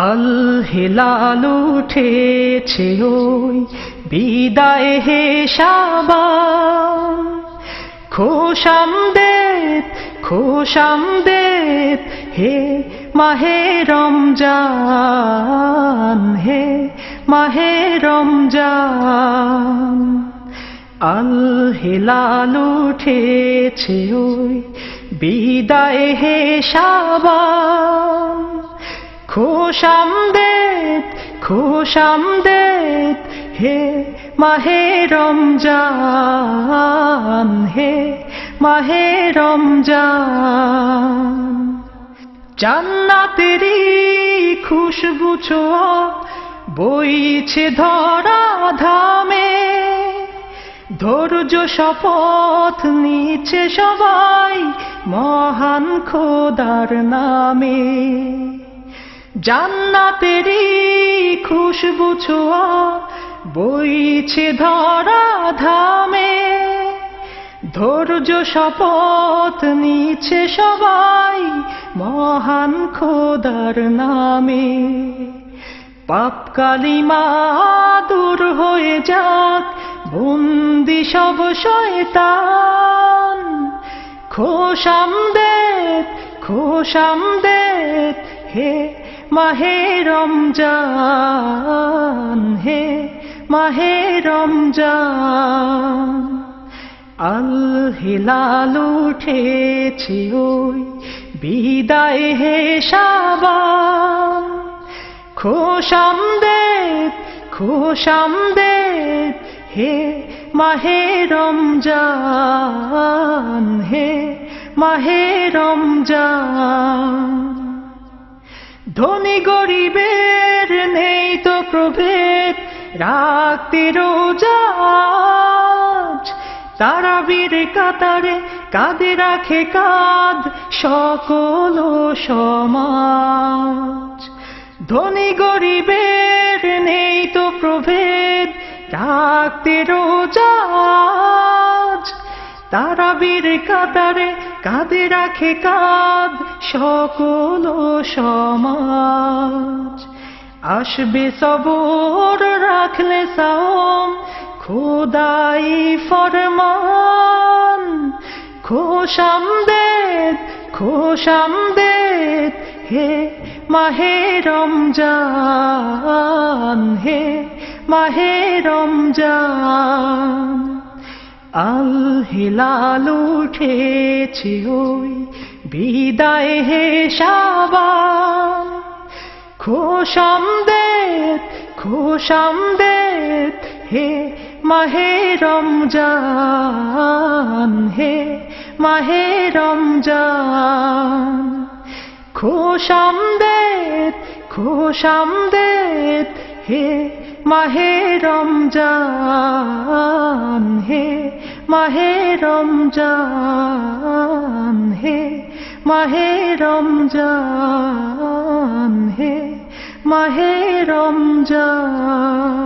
আল হেলাল উঠেছে ওই বিদায় হে শাবান, খোশামদেদ খোশামদেদ হে মাহে রমজান, হে মাহে রমজান। আল হেলাল উঠেছে ওই বিদায় হে শাবান, খোশামদেদ খোশামদেদ হে মাহে রমজান, হে মাহে রমজান। জান্নাতেরই খুশবু ছোঁয়া বইছে ধরা ধামে, ধৈর্য শপথ নিচ্ছে সবাই মহান খোদার নামে। জান্নাতেরই খুশবু ছোঁয়া বইছে ধরা ধামে, ধৈর্য শপথ নিচ্ছে সবাই মহান খোদার নামে। পাপ কালিমা দূর হয়ে যাক, বন্দি সব শয়তান, খোশামদেদ খোশামদেদ হে মাহে রমজান, হে মাহে রমজান। আল হেলাল উঠেছে ওই বিদায় হে শাবান, খোশামদেদ খোশামদেদ হে মাহে রমজান, হে মাহে রমজান। ধনী গরিবের নেই তো প্রভেদ, রাখতে রোজা আজ, তারাবির কাতারে কাঁধে রাখে কাঁধ সকল সমাজ। ধনী গরিবের নেই তো প্রভেদ, রাখতে রোজা আজ, তারাবির কাতারে কাঁধে রাখে কাঁধ সকল সমাজ। আসবে সবর রাখলে সাওম খোদাই ফরমান, খোশামদেদ খোশামদেদ হে মাহে রমজান, হে মাহে রমজান। আল হেলাল উঠেছে ওই বিদায় হে শাবান, খোশামদেদ খোশামদেদ হে মাহে রমজান, হে মাহে রমজান। খোশামদেদ খোশামদেদ হে মাহে রমজান, হে মাহে রমজান, হে মাহে রমজান, হে মাহে রমজান।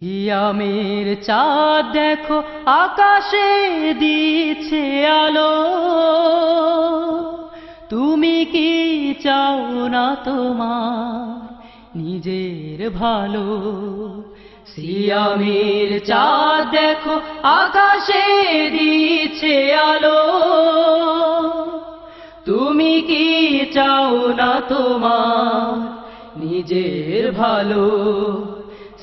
ইয়ামের চাঁদ দেখো আকাশে দিচ্ছে আলো, তুমি কি চাও না তোমার নিজের ভালো? সিয়ামের চাঁদ দেখো আকাশে দিচ্ছে আলো, তুমি কি চাও না তোমার নিজের ভালো?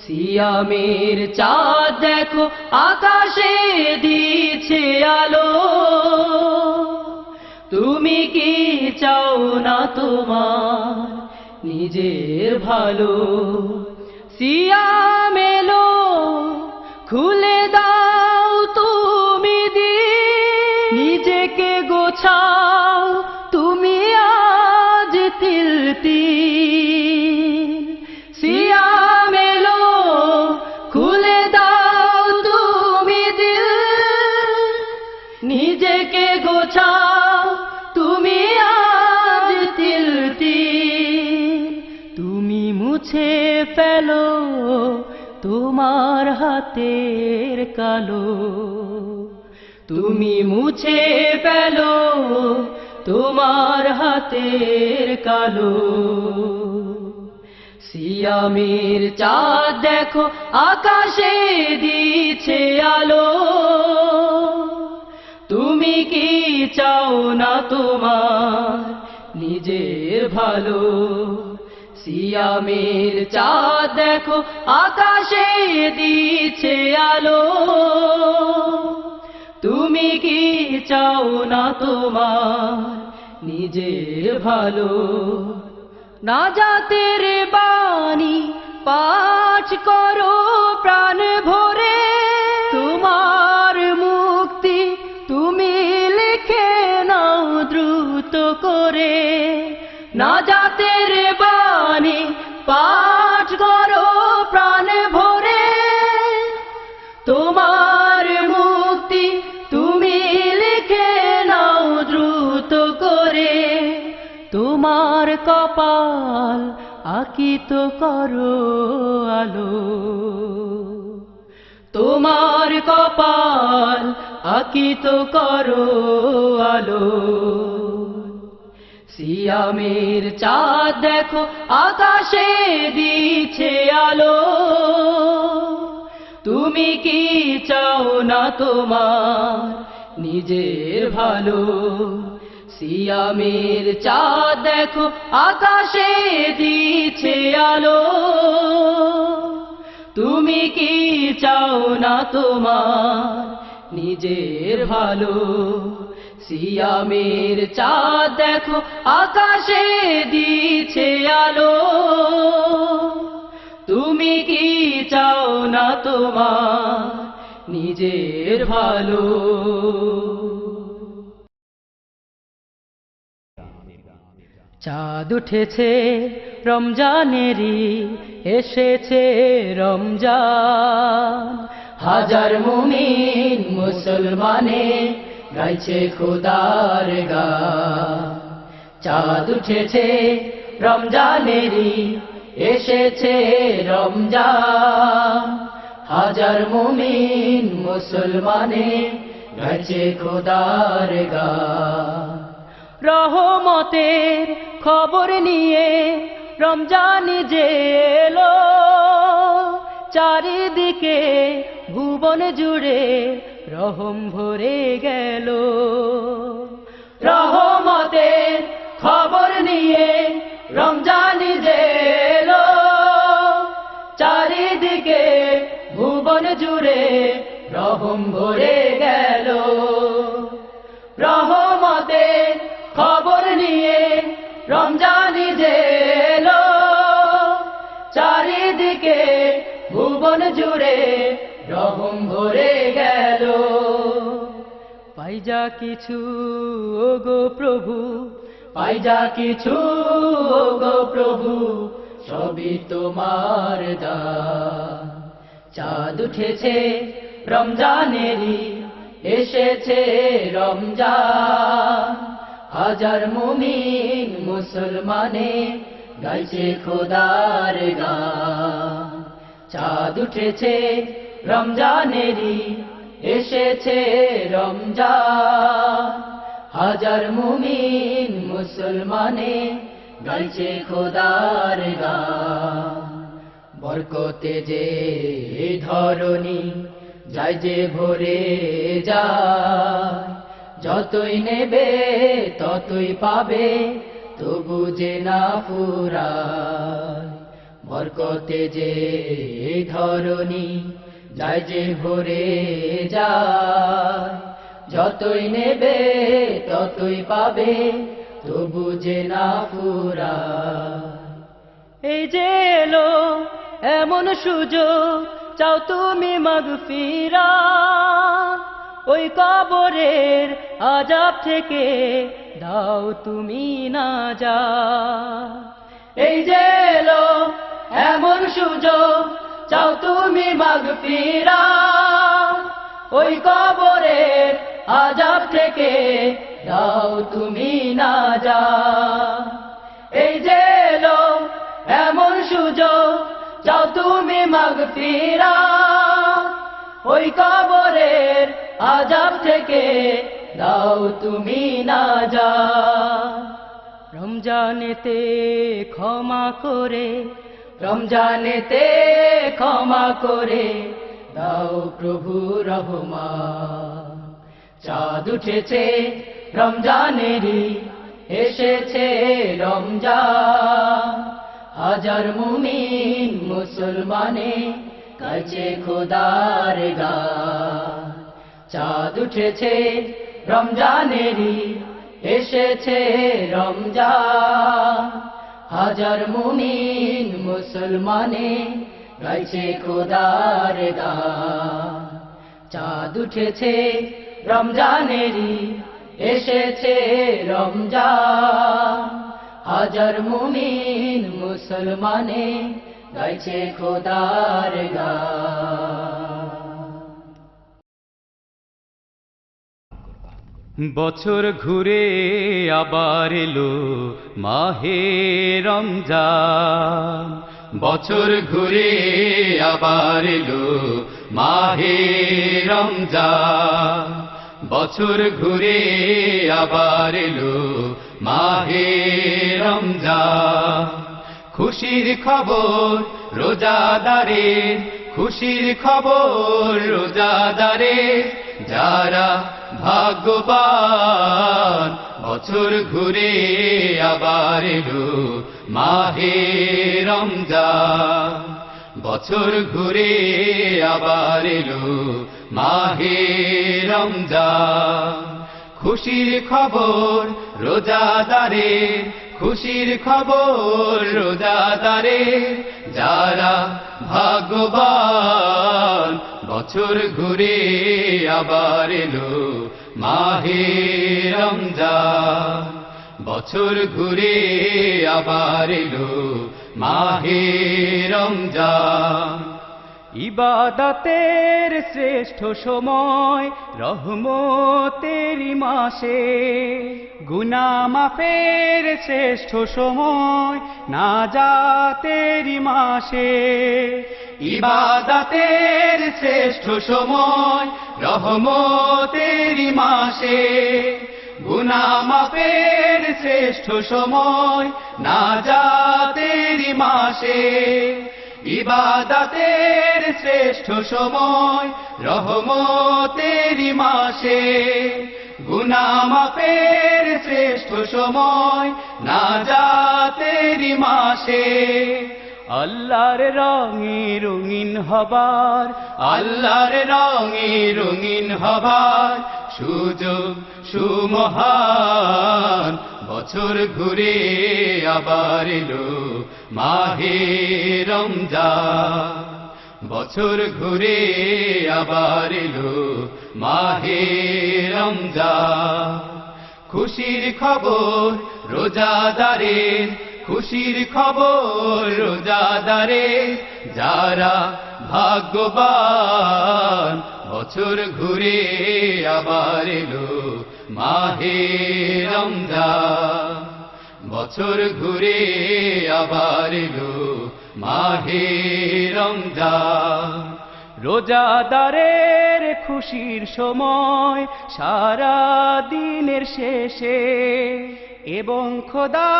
সিয়ামের চাঁদ দেখো আকাশে দিচ্ছে আলো, তুমি কি চাও না তোমার নিজের ভালো? সিয়াম এলো খুলে দাও তুমি দিন, নিজেকে গোছাও তুমি আজ তিল তিল। সিয়াম এলো খুলে দাও তুমি দিল, নিজেকে গোছাও তুমি আজ তিল তিল। তুমি মুছে ফেলো তোমার হাতের কালো, তুমি মুছে ফেলো তোমার হাতের কালো। সিয়ামের চাঁদ দেখো আকাশে দিছে আলো, তুমি কি চাও না তোমার নিজের ভালো? সিয়ামের চাঁদ দেখো আকাশে দিছে আলো, তুমি কি চাও না তোমার নিজের ভালো? নাজাতের বাণী পাঠ করো প্রাণ ভরে, তোমার মুক্তি তুমি লিখে নাও দ্রুত করে। নাজাতের বাণী পাঠ করো প্রাণ ভরে, তোমার মুক্তি তুমি লিখে নাও দ্রুত করে। তোমার কপাল আকিত করো আলো, তোমার কপাল আকিত করো আলো। সিয়ামের চাঁদ দেখো আকাশে দিছে আলো, তুমি কি চাও না তোমার নিজের ভালো? সিয়ামের চাঁদ দেখো আকাশে দিছে আলো, তুমি কি চাও না তোমার নিজের ভালো? সিয়ামের চাঁদ দেখো আকাশে দিছে আলো, তুমি কি চাও না তোমার নিজের ভালো? চাঁদ উঠেছে রমজানেরই, এসেছে রমজান। হাজার মুমিন মুসলমানে গাইছে খোদার গান। চাঁদ উঠেছে রমজানেরই, এসেছে রমজান। হাজার মুমিন মুসলমানে গাইছে খোদার গান। রহমতের খবর নিয়ে রমজান যে এলো, চারিদিকে ভুবন জুড়ে রহম ভরে গেল। রহমতের খবর নিয়ে রমজান যে এলো, চারিদিকে ভুবন জুড়ে রহম ভরে গেল। রহমতের খবর নিয়ে রমজান যে এলো, চারিদিকে ভুবন জুড়ে রহম ভরে গেল। পাই যা কিছু ওগো প্রভু, পাই যা কিছু ওগো প্রভু, সবই তোমার দান। চাঁদ উঠেছে রমজানেরই, এসেছে রমজান। হাজার মুমিন মুসলমানে গাইছে খোদার গান। চাঁদ উঠেছে রমজানেরই, এসেছে রমজান। হাজার মুমিন মুসলমানে গাইছে খোদার গান। বরকতে যে ধরণী যায় যে ভরে যায়, যতই নেবে ততই পাবে, তবু যে না ফুরায়। বরকতে যে ধরণী যায় যে ভরে যায়, যতই নেবে ততই পাবে, তবু যে না ফুরায়। এই যে এলো এমন সুযোগ, চাও তুমি মাগফিরাত, ওই কবরের আযাব থেকে দাও তুমি নাজাত। এই যে এলো এমন সুযোগ, চাও তুমি মাগফিরাত, ওই কবরের আযাব থেকে দাও তুমি নাজাত। এই যে এলো এমন সুযোগ, চাও তুমি মাগফিরাত, ওই কবরের আযাব থেকে দাও তুমি না যা রমজানেতে ক্ষমা করে রমজানেতে ক্ষমা করে দাও প্রভু রহমান চাঁদ উঠেছে রমজানেরই এসেছে রমজান হাজার মুমিন মুসলমানে গাইছে খোদার গান চাঁদ উঠেছে রমজানেরই এসেছে রমজান হাজার মুমিন মুসলমানে গাইছে খোদার গান চাঁদ উঠেছে রমজানেরই এসেছে রমজান হাজার মুমিন মুসলমানে গাইছে খোদার গান বছর ঘুরে আবার এলো মাহে রমজান বছর ঘুরে আবার এলো মাহে রমজান বছর ঘুরে আবার এলো মাহে রমজান খুশির খবর রোজাদারের খুশির খবর রোজাদারের যারা ভাগ্যবান বছর ঘুরে আবার এলো মাহে রমজান বছর ঘুরে আবার এলো মাহে রমজান খুশির খবর রোজাদারের খুশির খবর রোজাদারের যারা ভাগ্যবান বছর ঘুরে আবার এলো মাহে রমজান বছর ঘুরে আবার এলো মাহে রমজান ইবাদতের শ্রেষ্ঠ সময় রহমতেরি মাসে গুনাহ মাফের শ্রেষ্ঠ সময় নাজাতেরি মাসে ইবাদতের শ্রেষ্ঠ সময় রহমতেরি মাসে গুনাহ মাফের শ্রেষ্ঠ সময় নাজাতেরি মাসে ইবাদতের শ্রেষ্ঠ সময় রহমতেরি মাসে গুনাহ মাফের শ্রেষ্ঠ সময় নাজাতেরি মাসে আল্লাহর রঙে রঙিন হবার আল্লাহর রঙে রঙিন হবার সুযোগ সুমহান বছর ঘুরে আবার এলো মাহে রমজান বছর ঘুরে আবার এলো মাহে রমজান খুশির খবর রোজাদারের খুশির খবর রোজাদারের যারা ভাগ্যবান বছর ঘুরে আবার এলো মাহে রমজান বছর ঘুরে আবার এলো মাহে রমজান রোজাদারের খুশির সময় সারা দিনের শেষে এবং খোদা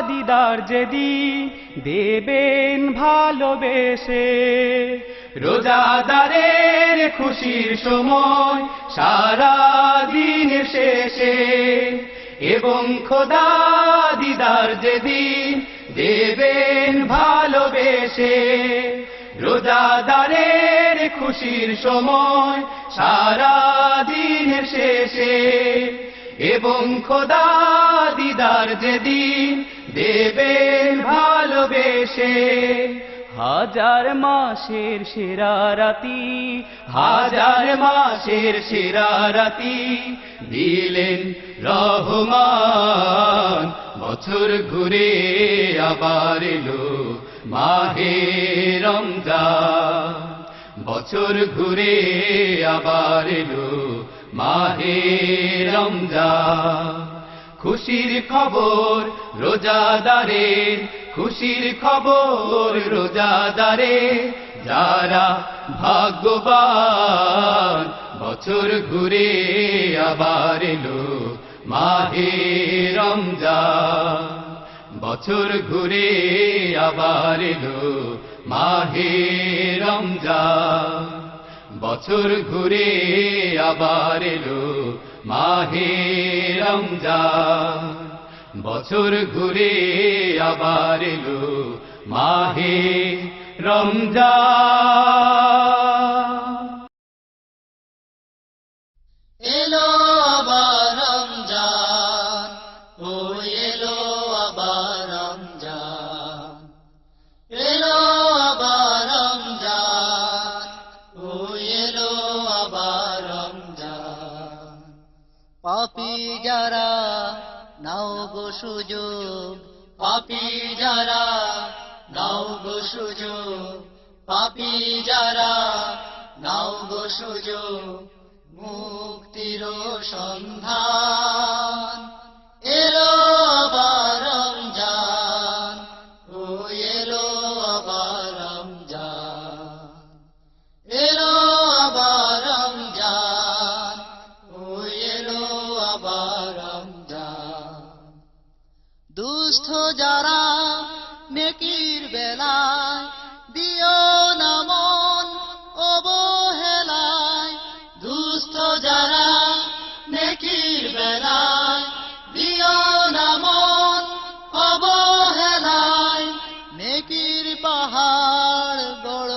দিদার যেদিন দেবেন ভালোবেসে রোজাদারের খুশির সময় সারা দিনের শেষে এবং খোদা দিদার যেদিন দেবেন ভালোবেসে রোজাদারের খুশির সময় সারা দিনের শেষে এবং খোদা দিদার যেদিন দেবেন ভালোবেসে হাজার মাসের সেরা রাতি হাজার মাসের সেরা রাতি দিলেন রহমান বছর ঘুরে আবার এলো মাহে রমজান বছর ঘুরে আবার এলো মাহে রমজান খুশির খবর রোজাদারের খুশির খবর রোজাদারের যারা ভাগ্যবান বছর ঘুরে আবার এলো মাহে রমজান বছর ঘুরে আবার এলো মাহে রমজান বছর ঘুরে আবার এলো মাহে রমজান বছর ঘুরে আবার এলো মাহে রমজান এলো আবার রমজান ও এলো আবার রমজান এলো আবার রমজান ও এলো আবার রমজান পাপী যারা নাও গো সুযোগ পাপী যারা নাও গো সুযোগ পাপী যারা নাও গো সুযোগ মুক্তির সন্ধান এলো আবার রমজান ও এলো আবার রমজান এলো আবার রমজান ও এলো আবার রমজান দুস্থ যারা নেকির বেলায় দিও না মন অবহেলায় দুস্থ যারা নেকির বেলায় দিও না মন অবহেলায় নেকির পাহাড় গড়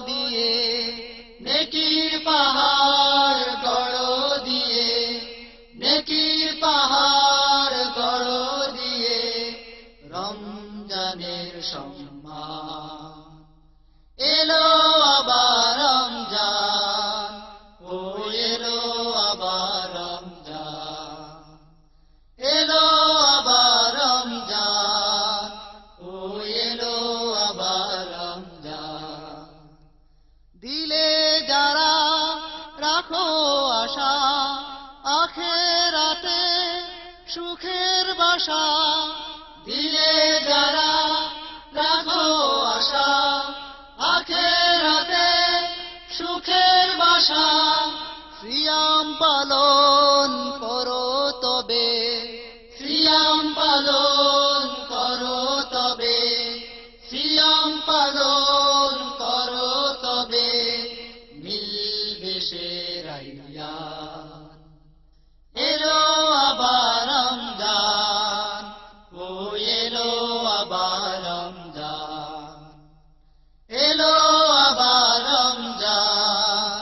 দিয়ে নেকির পাহাড় গড় দিয়ে নেকির পাহাড় গড় দিয়ে রমজানের সম্মান এলো আবার রমজান ও এলো আবার রমজান এলো আবার রমজান ও এলো আবার রমজান দিলে যারা রাখো আশা আখেরাতে সুখের বাসা দিলে যারা রাখো আশা আখেরাতে সুখের বাসা সিয়াম পালন করো তবে সিয়াম পালন করো তবে সিয়াম পালন করো তবে মিলবে সে রাইয়ান এলো আবার রমজান ও এলো আবার রমজান এলো আবার রমজান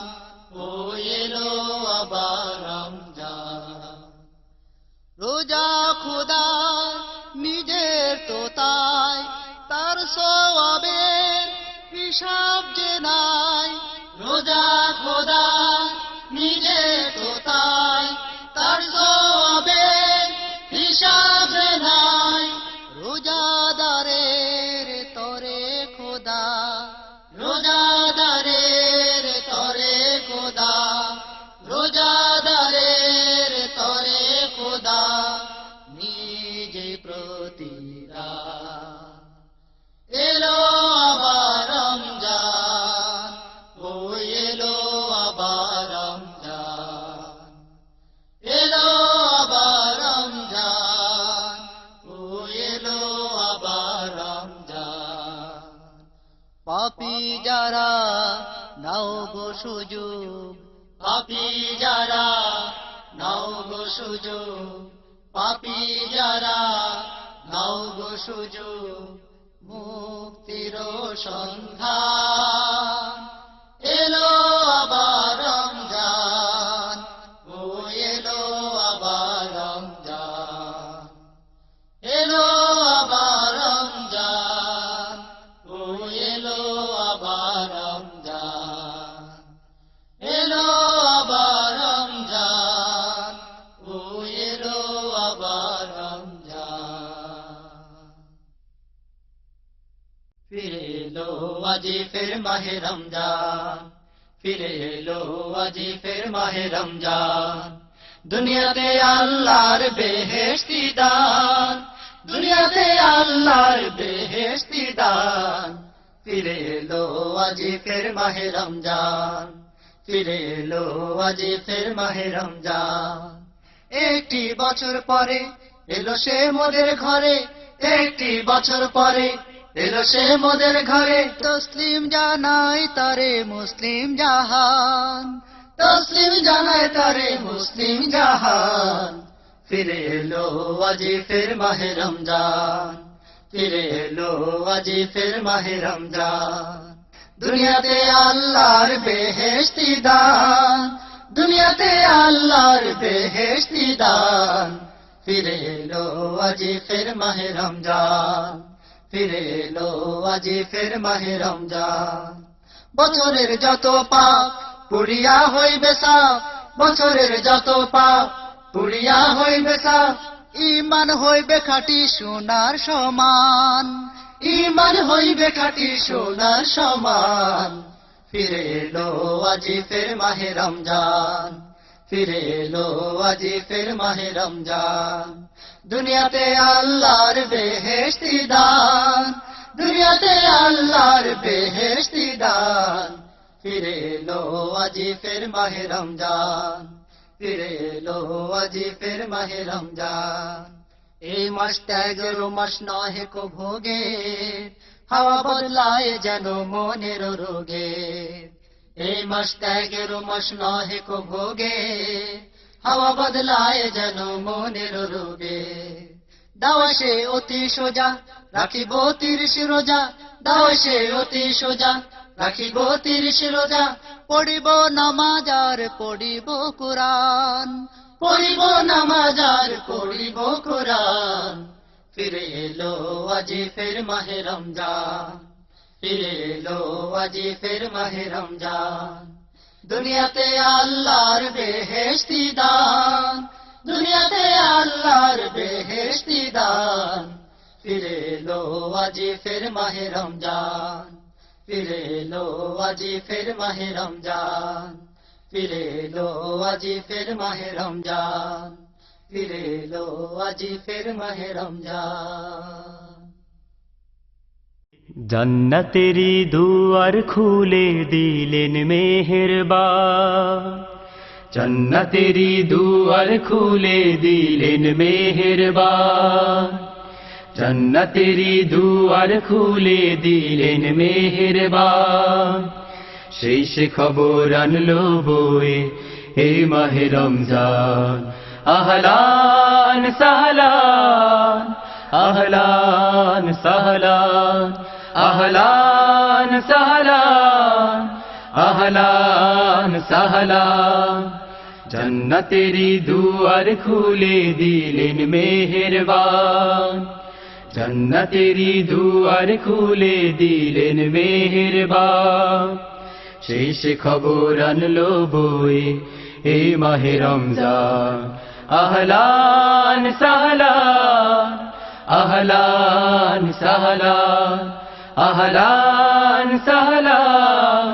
ও এলো আবার রমজান রোজা খোদা নিজের তো তাই তার সওয়াবের হিসাব যে নাই রোজা খোদা নিজের তো তাই তার সওয়াবের হিসাব যে নাই রোজাদারের তরে খোদা রোজাদারের তরে খোদা রোজাদারের তরে খোদা নিজে প্রতিদান এলো আবার রমজান ও এলো আবার রমজান এলো আবার রমজান ও এলো আবার রমজান পাপী যারা নাও গো সুযোগ পাপী যারা নাও গো সুযোগ পাপী যারা নাও গো সুযোগ মুক্তির সন্ধান এলো আবার রমজান ও এলো আবার রমজান এলো আবার রমজান ও এলো আবার রমজান এলো আবার রমজান ও এলো আবার রমজান ফিরে এলো আজি ফের মাহে রমজান ফিরে এলো আজি ফের মাহে রমজান দুনিয়াতে আল্লাহর বেহেশতি দান দুনিয়াতে আল্লাহর বেহেশতি দান ফিরে এলো আজি ফের মাহে রমজান ফিরে এলো আজি ফের মাহে রমজান। একটি বছর পরে এলো সে মোদের ঘরে, একটি বছর পরে এলো সে মোদের ঘরে। তসলিম জানাই তারে মুসলিম জাহান, তসলিম জানায় তারে মুসলিম জাহান। ফিরে এলো আজি ফের মাহে রমজান, ফিরে এলো আজি ফের মাহে রমজান। দুনিয়াতে আল্লাহর বেহেশতি দান, দুনিয়াতে আল্লাহর বেহেশতি দান। ফিরে এলো আজি ফের মাহে রমজান, ফিরে এলো আজি ফের মাহে রমজান। বছরের যত পাপ পুরিয়া হইবে সাফ, বছরের যত পাপ পুরিয়া হইবে সাফ। ঈমান হইবে খাঁটি সোনার সমান, ঈমান হইবে খাঁটি সোনার সমান। ফিরে এলো আজি ফের মাহে রমজান, ফিরে এলো আজি ফের মাহে রমজান। দুনিয়াতে আল্লাহর বেহেশতি দান, দুনিয়াতে আল্লাহর বেহেশতি দান। ফিরে এলো আজি ফের মাহে রমজান, ফিরে এলো আজি ফের মাহে রমজান। এই মাস ত্যাগের মাস নহে কো ভোগে, হাওয়া বদলায় যেন মনের রোগে। এই মাস ত্যাগের মাস নহে কো ভোগে, হাওয়া বদলায় যেন মনের রোগে। দাওয়া সে অতি সোজা রাখিব 30 রোজা, দাওয়া সে অতি সোজা রাখিব 30 রোজা। পড়িব নামাজ আর পড়িব কোরআন, পড়িব নামাজ আর পড়িব কোরআন। ফিরে এলো আজি ফের মাহে রমজান, ফিরে এলো আজি ফের মাহে রমজান। দুনিয়াতে আল্লাহর বেহেশতি দান, দুনিয়াতে আল্লাহর বেহেশতি দান। ফিরে এলো আজি ফের মাহে রমজান, ফিরে এলো আজি ফের মাহে রমজান। ফিরে এলো আজি ফের মাহে রমজান, ফিরে এলো আজি ফের মাহে রমজান। জান্নাতেরি দুয়ার খুলে দিলেন মেহেরবান, জান্নাতেরি দুয়ার খুলে দিলেন মেহেরবান, জান্নাতেরি দুয়ার খুলে দিলেন মেহেরবান। সেই সে খবর আনলো বয়ে হে মাহে রমজান। আহলান সাহলান, আহলান সাহলান, আহলান সাহলান, আহলান সাহলান। জান্নাতেরি দুয়ার খুলে দিলেন মেহেরবান, জান্নাতেরি দুয়ার খুলে দিলেন মেহেরবান। সেই সে খবর আনলো বয়ে এই মাহে রমজান। আহলান সাহলান, আহলান সাহলান, আহলান সাহলান,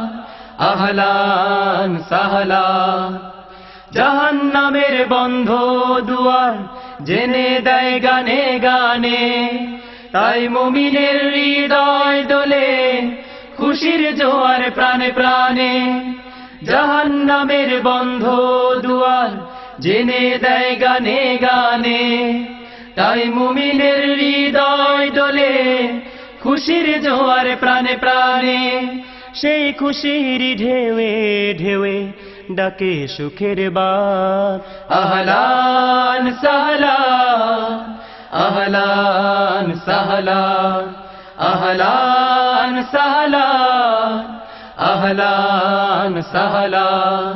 আহলান সাহলান। জাহান্নামের বন্ধ দুয়ার জেনে দেয় গানে গানে, তাই মুমিনের হৃদয় দোলে খুশির জোয়ার প্রাণে প্রাণে। জাহান্নামের বন্ধ দুয়ার জেনে দেয় গানে গানে, তাই মুমিনের হৃদয় দোলে খুশির জোয়ার প্রাণে প্রাণে। সেই খুশির ঢেউয়ে ঢেউয়ে ডাকে সুখের বান। আহলান সাহলান, আহলান সাহলান, আহলান সাহলান, আহলান সাহলান।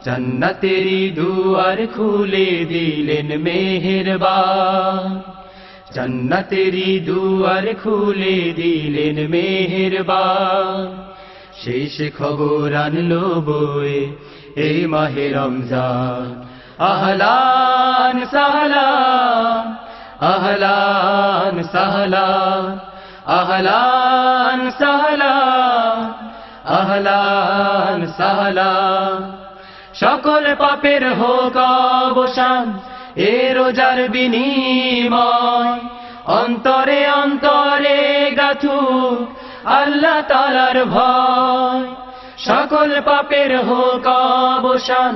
জান্নাতেরি দুয়ার খুলে দিলেন মেহেরবান, জান্নাতেরি দুয়ার খুলে দিলেন মেহেরবান। শেষ খবর আনলো বয়ে এই মাহে রমজান। আহলান সাহলান, আহলান সাহলান, আহলান সাহলান, আহলান সাহলান। সকল পাপের হোক অবসান এ রোজার বিনিময়, অন্তরে অন্তরে গাথু আল্লাহ তাআলার ভয়। সকল পাপের হোক অবসান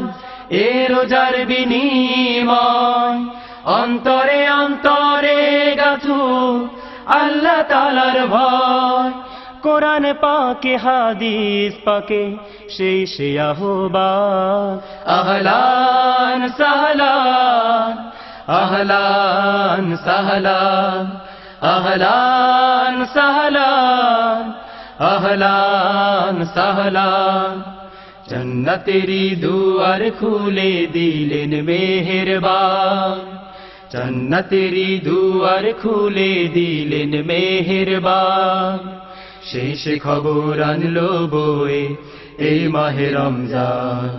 এ রোজার বিনিময় অন্তরে অন্তরে গাথু আল্লাহ তাআলার ভয় কোরআন পাকে হাদিস পাকে সেই আহ্বান আহলান সাহলান আহলান সাহলান আহলান সাহলান আহলান সাহলান জন্নতেরি দুয়ার খুলে দিলেন মেহেরবান জন্নতেরি দুয়ার খুলে দিলেন মেহেরবান শেষ খবর আনলো বয়ে এই মাহে রমজান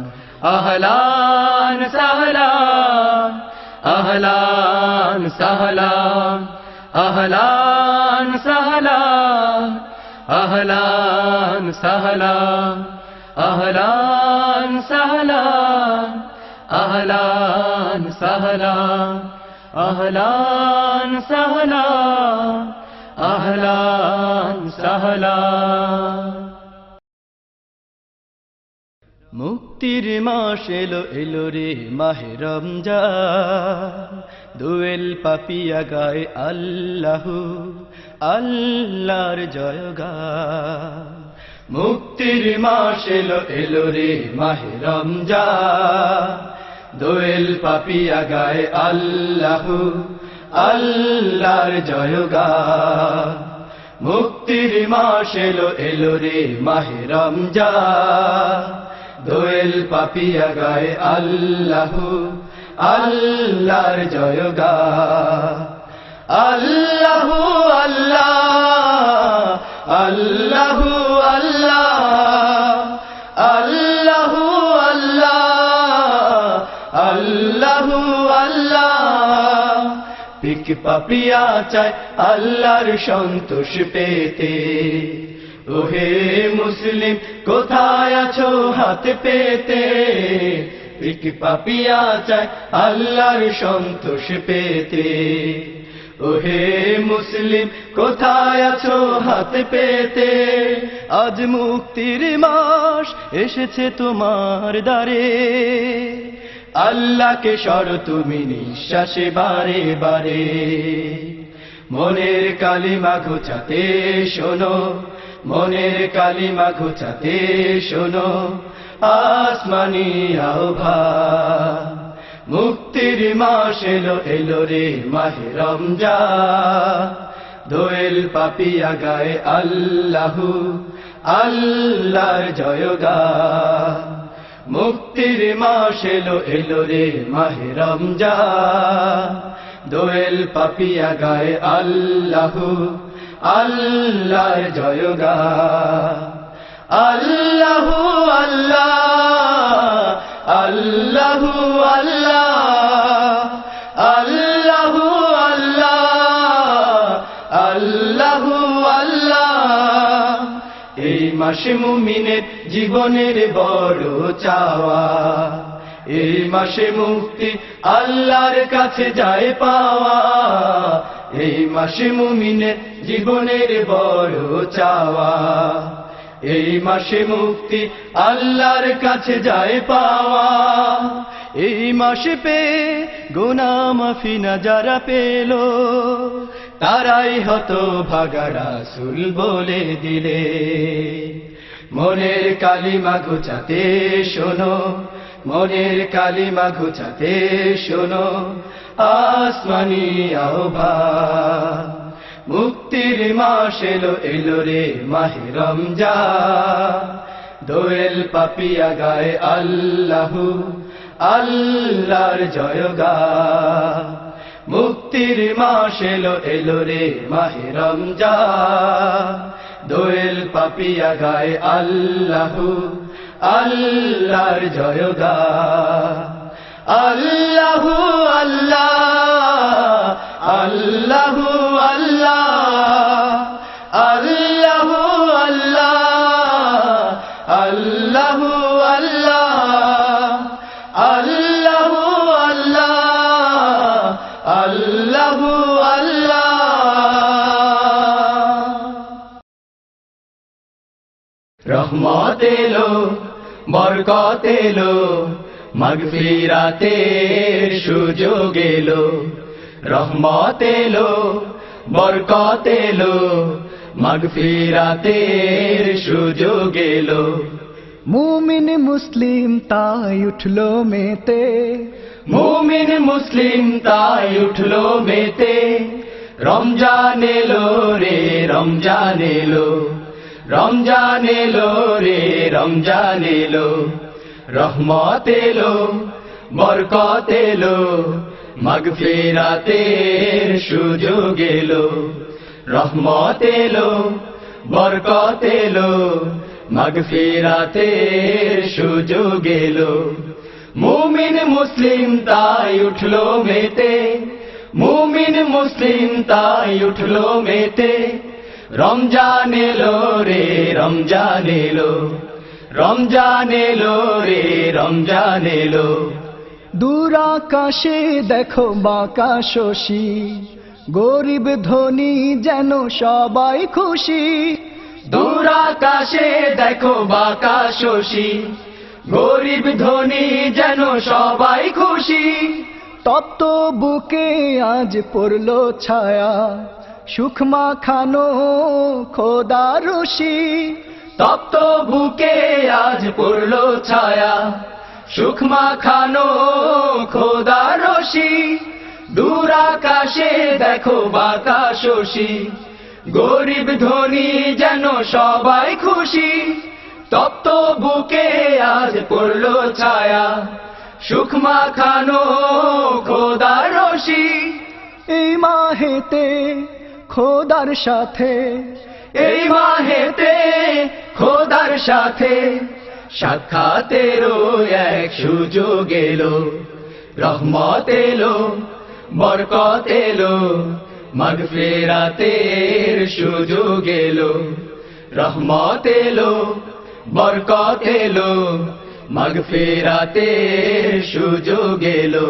আহলান সাহলান আহলান সাহলান আহলান সাহলান আহলান সাহলান আহলান সাহলান আহলান সাহলান আহলান সাহলান আহলান সাহলান মুক্তির মাস এলো রে মাহে রমজান দোয়েল পাপিয়া গায় আল্লাহু আল্লাহর জয়গান মুক্তির মাস এলো রে মাহে রমজান দোয়েল পাপিয়া গায় আল্লাহু আল্লাহর জয়গান মুক্তির মাস এলো রে মাহে রমজান দোয়েল পাপিয়া গায় আল্লাহু আল্লাহর জয়গান আল্লাহু আল্লাহ আল্লাহু আল্লাহ আল্লাহু আল্লাহ আল্লাহু আল্লাহ পিক পাপিয়া চায় আল্লাহর সন্তোষ পেতে ওহে মুসলিম কোথায় আছো হাত পেতে পিক পাপিয়া চায় আল্লাহর সন্তোষ পেতে ওহে মুসলিম কোথায় আছো হাত পেতে আজ মুক্তির মাস এসেছে তোমার দ্বারে আল্লাহকে স্মর তুমি নিঃশ্বাসে বারে বারে মনের কালিমা ঘোচাতে শোনো মনের কালিমা ঘোচাতে শোনো আসমানি আহ্বান মুক্তির মাস এলো রে মাহে রমজান দোয়েল পাপিয়া গায় আল্লাহু আল্লাহর জয়গান মুক্তির মাস এলো রে মাহে রমজান দোয়েল পাপিয়া গায় আল্লাহু আল্লাহর জয়গান আল্লাহু আল্লাহ আল্লাহু আল্লাহ আল্লাহু আল্লাহ আল্লাহু আল্লাহ এই মাসে মুমিনের জীবনের বড় চাওয়া এই মাসে মুক্তি আল্লাহর কাছে যায় পাওয়া এই মাসে মুমিনের জীবনের বড় চাওয়া এই মাসে মুক্তি আল্লাহর কাছে যায় পাওয়া এই মাসে পেয়ে গুনাহ মাফি না যারা পেল তারাই হতো ভাগা রাসূল বলে দিলে মনের কালিমা ঘোচাতে শোনো মনের কালিমা ঘোচাতে শোনো আসমানি আহ্বান মুক্তির মাস এলো রে মাহে রমজান দোয়েল পাপিয়া গায় আল্লাহু আল্লাহর জয়গান মুক্তির মাস এলো রে মাহে রমজান দোয়েল পাপিয়া গায় আল্লাহু আল্লাহর জয়গান আল্লাহু আল্লাহ আল্লাহু আল্লাহ আল্লাহু আল্লাহ আল্লাহু আল্লাহ আল্লাহু আল্লাহ আল্লাহু আল্লাহ রহমত এলো বরকত এলো মাগফিরাতের সুযোগ এলো রহমত এলো বরকত এলো মাগফিরাতের সুযোগ এলো মুমিন মুসলিম তাই উঠলো মেতে, মুমিন মুসলিম তাই উঠলো মেতে রমজান এলো রে রমজান এলো রমজান এলো রে রমজান এলো রহমত এলো বরকত এলো মাগফিরাতের সুযোগ এলো রহমত এলো বরকত এলো মাগফিরাতের সুযোগ এলো মুমিন মুসলিম তাই উঠলো মেতে, মুমিন মুসলিম তাই উঠলো মেতে রমজান এলো রে রমজান এলো রমজান এলো রে রমজান এলো দূর আকাশে দেখো বাঁকা শশী, গরিব ধনী যেন সবাই খুশি। দূর আকাশে দেখো বাঁকা শশী, গরিব ধনী যেন সবাই খুশি। তপ্ত বুকে আজ পড়লো ছায়া, সুখ মাখানো খোদা রশি। তপ্ত বুকে আজ পড়লো ছায়া, সুখ মাখানো খোদা রশি। দূর আকাশে দেখো বাঁকা শশী, গরিব ধনী যেন সবাই খুশি। তপ্ত বুকে আজ পড়লো ছায়া, সুখ মাখানো খোদা রশি। এই মাহেতে খোদার সাথে, এই মাহেতে খোদার সাথে সাক্ষাতেরও এক সুযোগ এলো। রহমত এলো বরকত এলো মাগফিরাতের সুযোগ এলো। রহমত এলো বরকত এলো মাগফিরাতের সুযোগ এলো।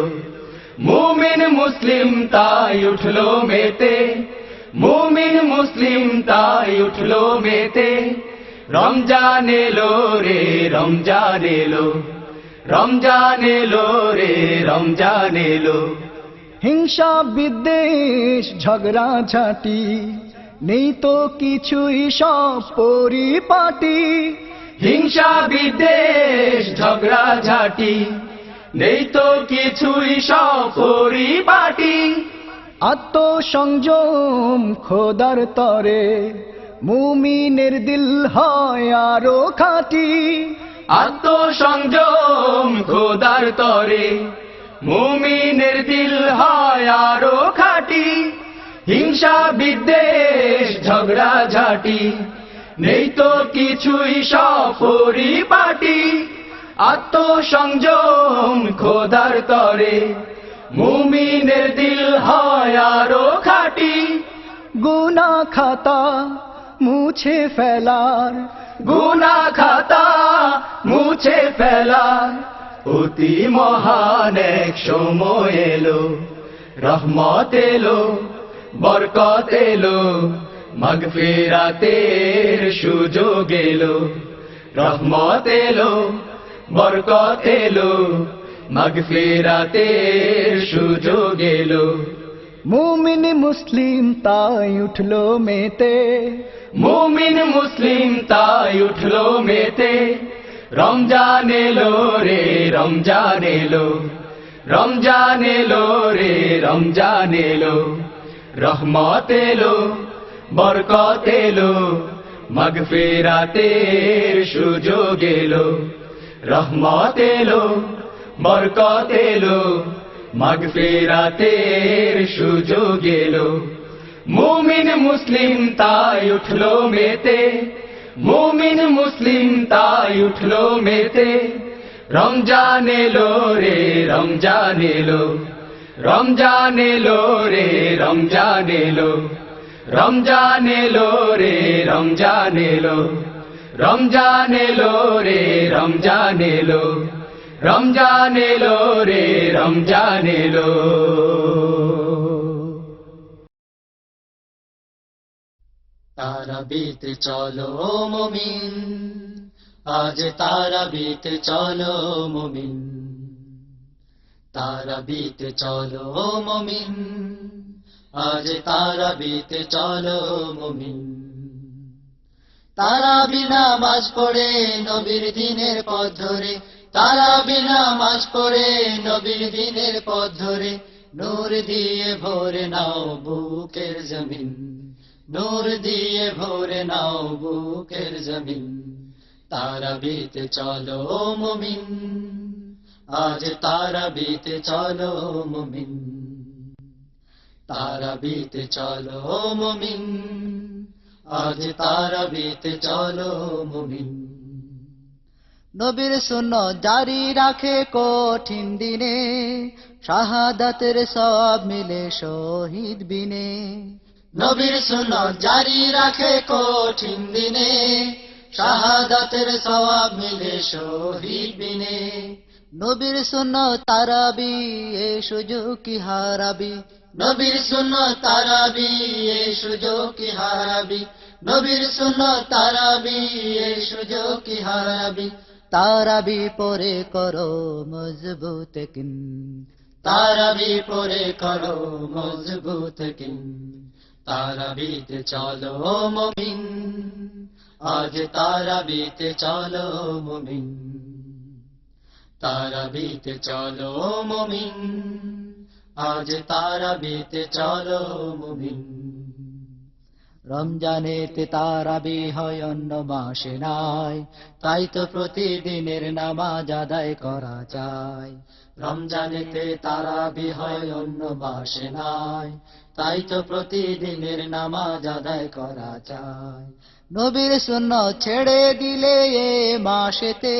মুমিন মুসলিম তাই উঠলো মেতে, মুমিন মুসলিম তাই উঠলো মেতে রমজান এলো রে রমজান এলো রমজান এলো রে রমজান এলো। হিংসা বিদ্বেষ ঝগড়া ঝাঁটি নেই তো কিছুই সব পরিপাটি। হিংসা বিদ্বেষ ঝগড়া ঝাঁটি নেই তো কিছুই সব পরিপাটি। আত্মসংযম খোদার তরে মুমিনের দিল হয় আরো খাঁটি। আত্মসংযম খোদার তরে মুমিনের দিল হয় আরো খাঁটি। হিংসা বিদ্বেষ ঝগড়া ঝাঁটি নেই তো কিছুই সব পরিপাটি। আত্মসংযম খোদার তরে মুমিনের দিল হয় আরো খাঁটি। গুনাহ খাতা মুছে ফেলার, গুনাহ খাতা মুছে ফেলার অতি মহান এক সময় এলো। রহমত এলো বরকত এলো মাগফিরাতের সুযোগ এলো। রহমত এলো বরকত এলো মাগফিরাতের সুযোগ এলো। মুমিন মুসলিম তাই উঠলো মেতে, মুমিন মুসলিম তাই উঠলো মেতে রমজান এলো রে রমজান এলো রমজান এলো রে রমজান এলো। রহমত এলো বরকত এলো মাগফিরাতের সুযোগ এলো। রহমত এলো বরকত এলো মাগফিরাতের সুযোগ এলো। মুমিন মুসলিম তাই উঠলো মেতে, মুমিন মুসলিম তাই উঠলো মেতে রমজান এলো রে রমজান এলো রমজান এলো রে রমজান এলো রমজান এলো রে রমজান এলো রমজান এলো রে রমজান এলো রমজান এলো রে রমজান এলো। তারাবিতে চলো মুমিন আজ তারাবিতে চলো মুমিন, তারাবিতে চলো মুমিন, আজ তারাবিতে চলো মুমিন। তারাবি নামাজ পড়ে নবীর দিনের পথ ধরে, তারাবি নামাজ পড়ে নবীর দিনের পথ ধরে, নূর দিয়ে ভরে নাও বুকের জমিন, নূর দিয়ে ভরে নাও বুকের জমিন। তারাবিতে চলো মুমিন, আজ তারাবিতে চলো মুমিন, তারাবিতে চলো মুমিন, আজ তারাবিতে চলো মুমিন। নবীর সুন্নাত জারি রাখে কঠিন দিনে, শাহাদাতের সওয়াব মিলে শহীদ বিনে। নবীর সুন্নাত জারি রাখে কঠিন দিনে, শাহাদাতের সওয়াব মিলে শহীদ বিনে। নবীর সুন্নাত তারাবি এ সুযোগ কি হারাবি, নবীর সুন্নাত তারাবি এই সুযোগ কি হারাবি, নবীর সুন্নাত তারাবি এই সুযোগ কি হারাবি। তারাবি পরে করো মজবুত কিন, তারাবি পরে করো মজবুত কিন। তারাবিতে চলো মুমিন, আজ তারাবিতে চলো মুমিন, তারাবিতে চলো মুমিন, আজ তারাবিতে চলো মুমিন। রমজানেতে তারাবি হয় অন্য মাসে নাই, তাই তো প্রতিদিনের নামাজ আদায় করা যায়। রমজানেতে তারাবি হয় অন্য মাসে নাই, তাই তো প্রতিদিনের নামাজ আদায় করা যায়। নবীর সুন্নাত ছেড়ে দিলে এ মাসেতে,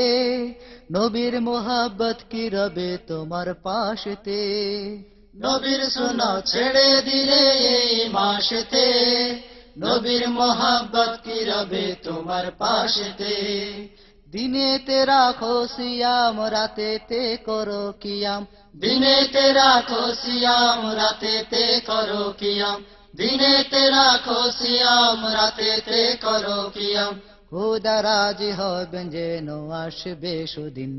নবীর মোহাব্বত কি রবে তোমার পাশেতে। নবীর সুন্নাত ছেড়ে দিলে এই মাসেতে, নবীর মোহাব্বত কি রবে তোমার পাশেতে। দিনেতে রাখো সিয়াম, রাতেতে করো কিয়াম, দিনেতে রাখো সিয়াম, রাতেতে করো কিয়াম, দিনেতে রাখো সিয়াম, রাতেতে করো কিয়াম। খোদা রাজি হবেন যেন আসবে সুদিন,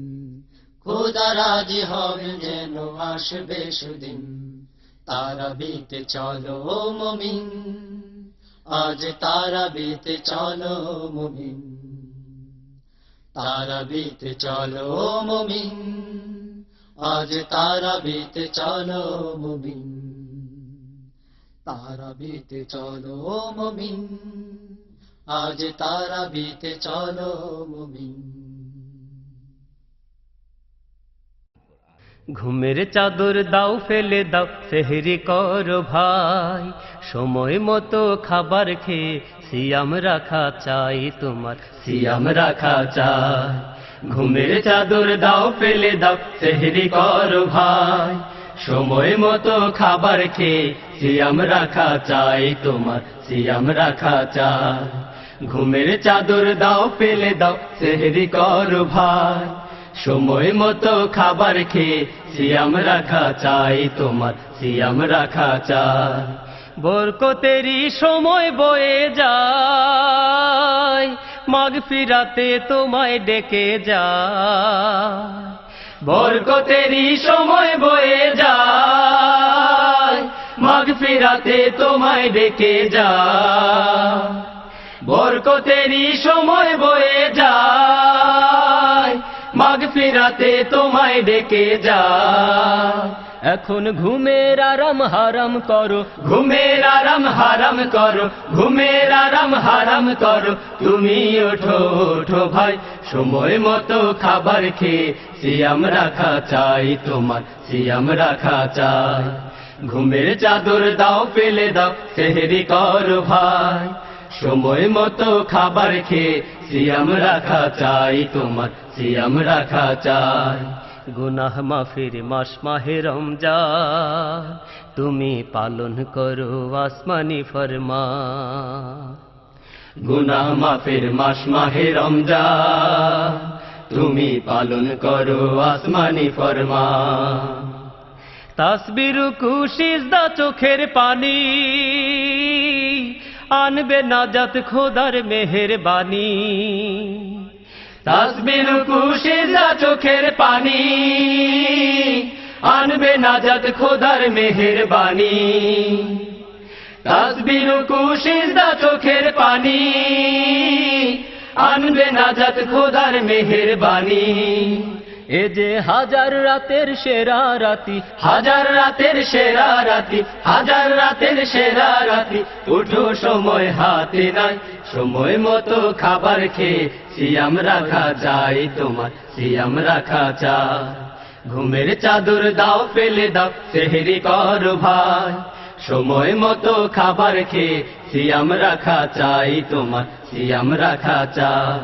খোদা রাজি হবেন যেন আসবে সুদিন। তারাবিতে চলো মুমিন, আজ তারাবিতে চলো মুমিন, তারাবিতে চলো মুমিন, আজ তারাবিতে চলো মুমিন, তারাবিতে চলো মুমিন, আজ তারাবিতে চলো মুমিন। ঘুমের চাদর দাও ফেলে দাও, সেহরি করো ভাই, সময় মতো খাবার খেয়ে সিয়াম রাখা চাই তোমার, সিয়াম রাখা চাই। ঘুমের চাদর দাও ফেলে দাও, সেহরি করো ভাই, সময় মতো খাবার খেয়ে সিয়াম রাখা চাই তোমার, সিয়াম রাখা চাই। ঘুমের চাদর দাও ফেলে দাও, সেহরি করো ভাই, সময় মতো খাবার খেয়ে সিয়াম রাখা চাই তোমার, সিয়াম রাখা চাই। বরকতেরই সময় বয়ে যায়, মাগফিরাতে তোমায় ডেকে যায়। বরকতেরই সময় বয়ে যায়, মাগফিরাতে তোমায় ডেকে যায়। বরকতেরই সময় বয়ে যায়, মাগফিরাতে তোমায় ডেকে যায়। এখন ঘুমের আরাম হারাম করো, ঘুমের আরাম হারাম করো, ঘুমের আরাম হারাম করো। তুমি ওঠো ওঠো ভাই, সময় মতো খাবার খেয়ে সিয়াম রাখা চাই তোমার, সিয়াম রাখা চাই। ঘুমের চাদর দাও ফেলে দাও, সেহরি করো ভাই, সময় মতো খাবার খেয়ে সিয়াম রাখা চাই তোমার, সিয়াম রাখা চাই। গুনাহ মাফির মাস মাহে রমজান, তুমি পালন করো আসমানি ফরমান। গুনাহ মাফির মাস মাহে রমজান, তুমি পালন করো আসমানি ফরমান। তাসবির কুশিজদা চোখের পানি, আনবে নাজাত খোদার মেহেরবানি। তাসবিহ রুকু সিজদা চোখের পানি আনবে নাজাত খোদার মেহেরবানি তাসবিহ রুকু সিজদা চোখের পানি আনবে নাজাত খোদার মেহেরবানি এ যে হাজার রাতের সেরা রাতি, হাজার রাতের সেরা রাতি, হাজার রাতের সেরা রাতি, উঠো সময় হাতে নাই, সময় মতো খাবার খেয়ে সিয়াম রাখা চাই তোমার, সিয়াম রাখা চাই। ঘুমের চাদর দাও ফেলে দাও, সেহরি করো ভাই, সময় মতো খাবার খেয়ে সিয়াম রাখা চাই তোমার, সিয়াম রাখা চাই।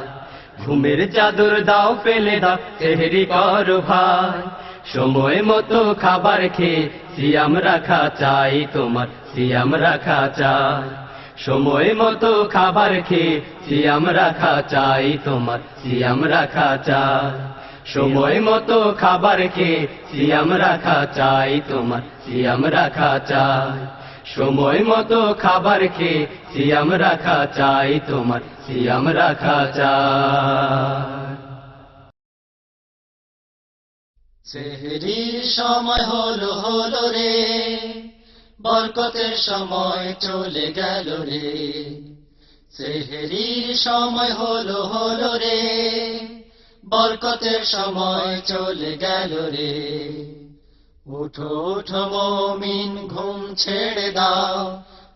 ঘুমের চাদর দাও ফেলে দাও, সেহরি করো ভাই, সময় মতো খাবার খেয়ে সিয়াম রাখা চাই তোমার, সিয়াম রাখা চাই। সময় মতো খাবার খেয়ে সিয়াম রাখা চাই তোমার, সিয়াম রাখা চাই। সময় মতো খাবার খেয়ে সিয়াম রাখা চাই তোমার, সিয়াম রাখা চাই। সময় মতো খাবার খেয়ে সিয়াম রাখা চাই তোমার, সিয়াম রাখা চাই। সেহরির সময় হলো হলো রে, বরকতের সময় চলে গেল রে। সেহরির সময় হলো হলো রে, বরকতের সময় চলে গেল রে। উঠো উঠো মুমিন ঘুম ছেড়ে দাও,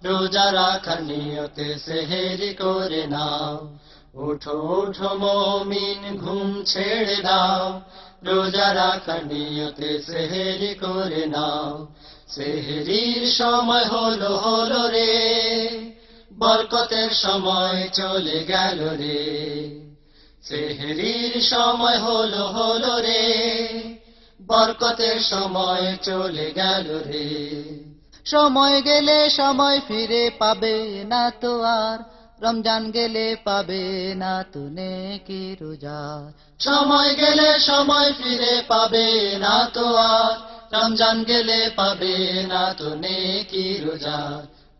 রোজা রাখার নিয়তে সেহরি করে নাও। উঠো উঠো মুমিন ঘুম ছেড়ে দাও, রোজা রাখার নিয়তে সেহরি করে নাও। সেহরির সময় হলো হলো রে, বরকতের সময় চলে গেল রে। সেহরির সময় হলো হলো রে, বরকতের সময় চলে গেল রে। সময় গেলে সময় ফিরে পাবে না তো আর, রমজান গেলে পাবে না তো নেকি রোজা। সময় গেলে সময় ফিরে পাবে না তো আর, রমজান গেলে পাবে না তো নেকি রোজা।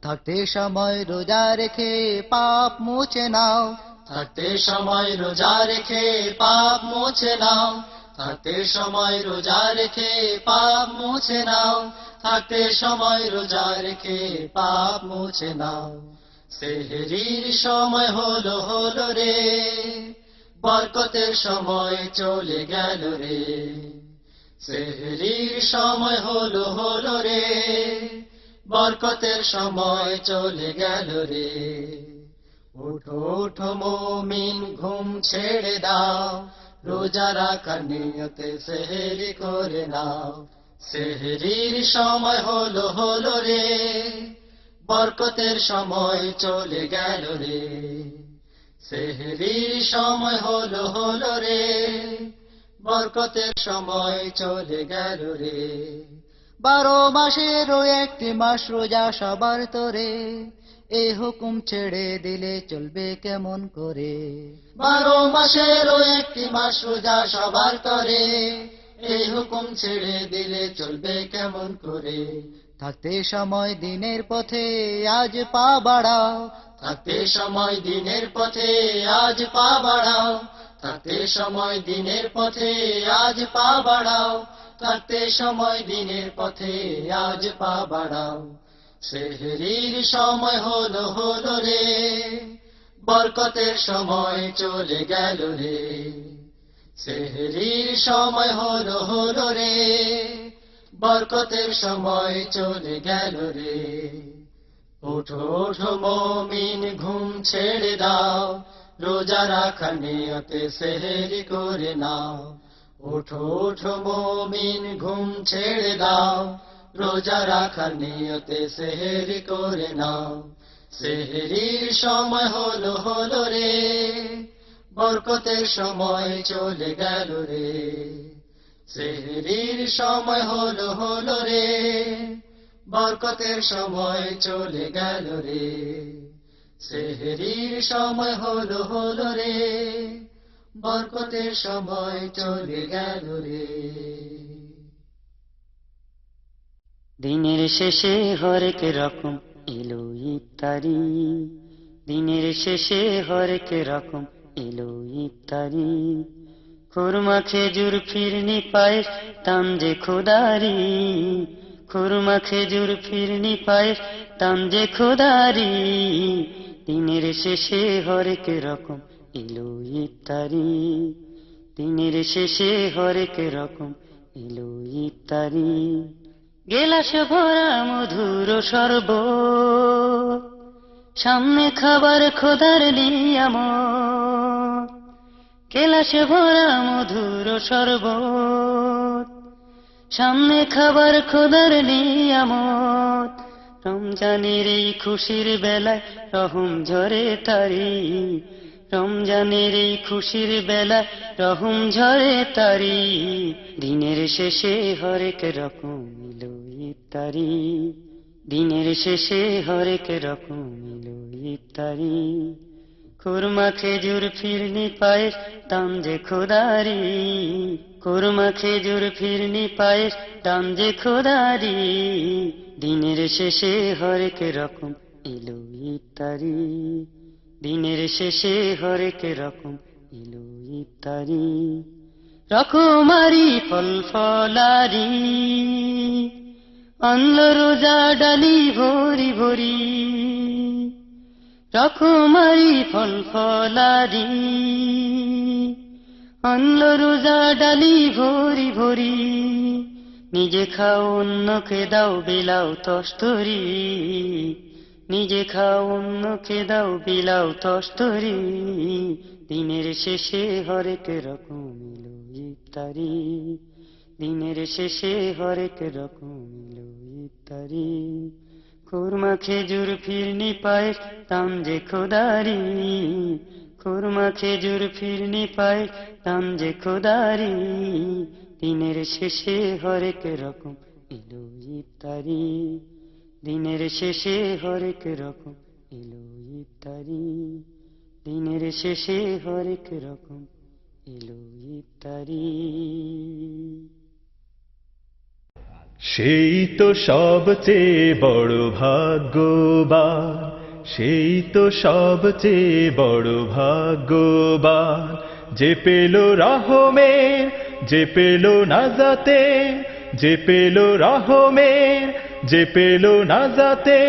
থাকতে সময় রোজা রেখে পাপ মুছে নাও, থাকতে সময় রোজা রেখে পাপ মুছে নাও। থাকতে সময় রোজা রেখে পাপ মুছে নাও, থাকতে সময় রোজা রেখে পাপ মুছে নাও। সেহরির সময় হলো হলো রে, বরকতের সময় চলে গেল রে। সেহরির সময় হলো হলো রে, বরকতের সময় চলে গেল রে। উঠো উঠো মুমিন ঘুম ছেড়ে দাও, রোজা রাখার নিয়তে সেহরি করে নাও। সেহরির সময় হলো হলো রে, বরকতের সময় চলে গেল রে। সেহরির সময় হলো হলো রে, বরকতের সময় চলে গেল রে। 12 মাসেরও একটি মাস রোজা সবার তরে, এই হুকুম ছেড়ে দিলে চলবে কেমন করে। 12 মাসেরও একটি মাস রোজা সবার তরে, এই হুকুম ছেড়ে দিলে চলবে কেমন করে। থাকতে সময় দিনের পথে আজ পা বাড়াও, থাকতে সময় দিনের পথে আজ পা বাড়াও। থাকতে সময় দিনের পথে আজ পা বাড়াও, থাকতে সময় দিনের পথে আজ পা বাড়াও। সেহরির সময় হলো হলো রে, বরকতের সময় চলে গেল রে। সেহরির সময় হলো হলো রে, বরকতের সময় চলে গেল রে। ওঠো ওঠো মুমিন ঘুম ছেড়ে দাও, রোজা রাখার নিয়তে সেহরি করে নাও। ওঠো ওঠো মুমিন ঘুম ছেড়ে দাও, রোজা রাখার নিয়তে সেহরি করে নাও। সেহরির সময় হলো হলো রে, বরকতের সময় চলে গেল রে। সেহরির সময় হলো হলো রে, বরকতের সময় চলে গেল রে। সেহরির সময় হলো হলো রে, বরকতের সময় চলে গেল রে। দিনের শেষে হরেক রকম এলো ইফতারি, দিনের শেষে হরেক রকম এলো ইফতারি। খুরমা খেজুর ফিরনি পায়েস দাম যে খোদারি, খুরমা খেজুর ফিরনি পায়েস দাম যে খোদারি। দিনের শেষে হরেক রকম এলো ইফতারি, দিনের শেষে হরেক রকম এলো ইফতারি। গেলাস ভরা মধুর শরবত, সামনে খাবার খোদার নিয়ামত। গেলাস ভরা মধুর শরবত, সামনে খাবার খোদার নিয়ামত। রমজানের এই খুশির বেলায় রহম ঝরে তারি, রমজানের এই খুশির বেলায় রহম ঝরে তারি। দিনের শেষে হরেক রকম এলো ইফতারি, দিনের শেষে হরেক রকম এলো ইফতারি। খুরমা খেজুর ফিরনি পায়েস দাম যে খোদারি, খুরমা খেজুর ফিরনি পায়েস দাম যে খোদারি। দিনের শেষে হরেক রকম এলো ইফতারি, দিনের শেষে হরেক রকম এলো ইফতারি। রকমারি ফল ফলারি আনলো রোজা ডালি ভরি ভরি, রকমারি ফল ফলারি আনলো রোজা ডালি ভরি ভরি। নিজে খাও অন্যকে দাও বিলাও তস্তরি, নিজে খাও অন্যকে দাও বিলাও তস্তরি। দিনের শেষে হরেক রকম এলো ইফতারি, দিনের শেষে হরেক রকম এলো ইফতারি। খুরমা খেজুর ফিরনি পায়েস দাম যে খোদারি, খুরমা খেজুর ফিরনি পায়েস দাম যে খোদারি। দিনের শেষে হরেক রকম এলো ইফতারি, দিনের শেষে হরেক রকম এলো ইফতারি, দিনের শেষে হরেক রকম এলো ইফতারি। সেই তো সবচেয়ে বড় ভাগ্যবান, সেই তো সবচেয়ে বড় ভাগ্যবান, যে পেল রহমের, যে পেল নাজাতে, যে পেল রহমের, যে পেল নাজাতে,